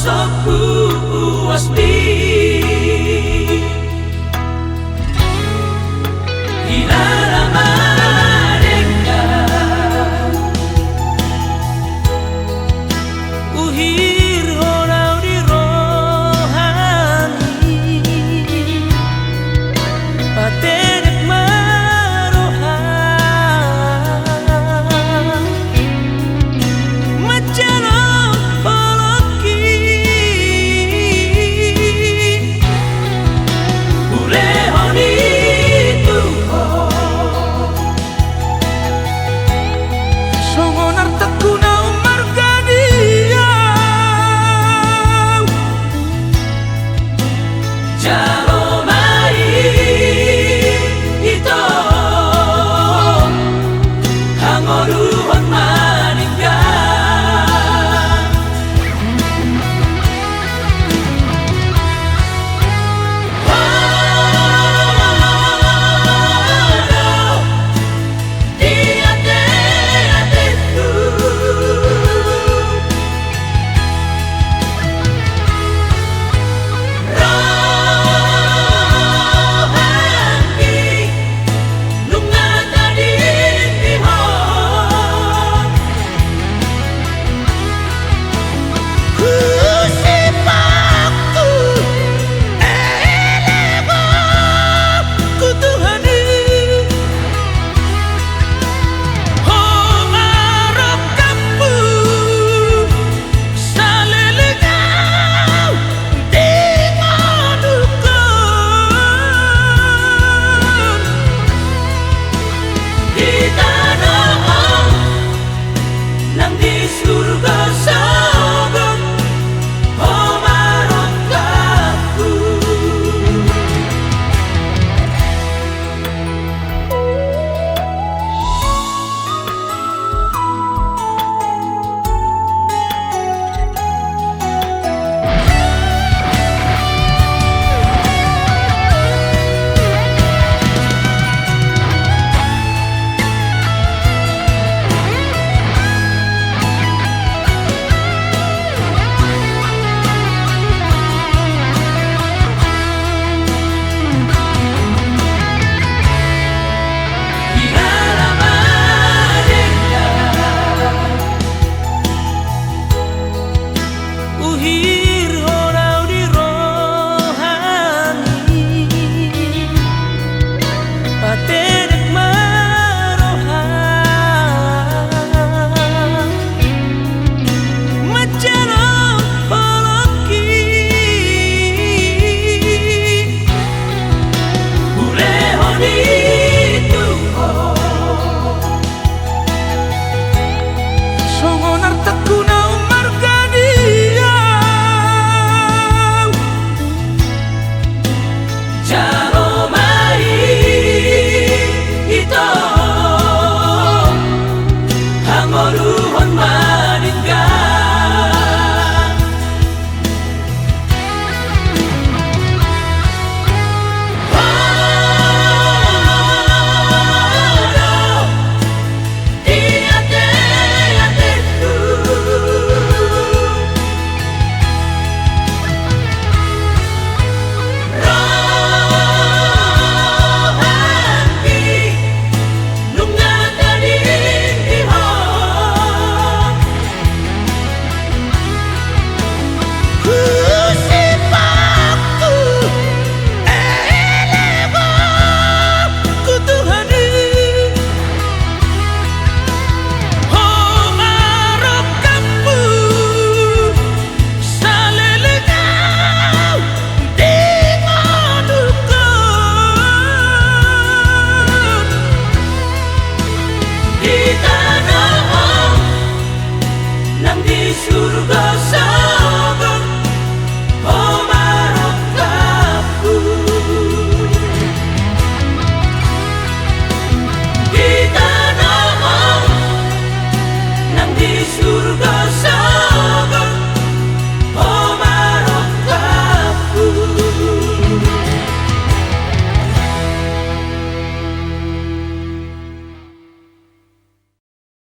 so puas mi Ilaramariga Uhir horau di rohani Patenek marohan Macano poloki Ulehoni tuho Songonar tekuna umargadia Jalo mai ito Hangoruhon maninggan Walau diate-ateku Rohani lungata di tihon Kusipakku elego kutuhani Ho arap kamu salelengau di madukun Kita doang nang di surga sogot Ho marotkaku Uhir horau di rohani Patenek marohan Macano poloki Ulehoni tuho Songonar tekuna umargadia Jalo mai ito Hangoruhon maninggan Walau diate-ateku Rohani lungata di tihon Kusipakku elego kutuhani Ho arap kamu salelengau di madukun Kita doang nang di surga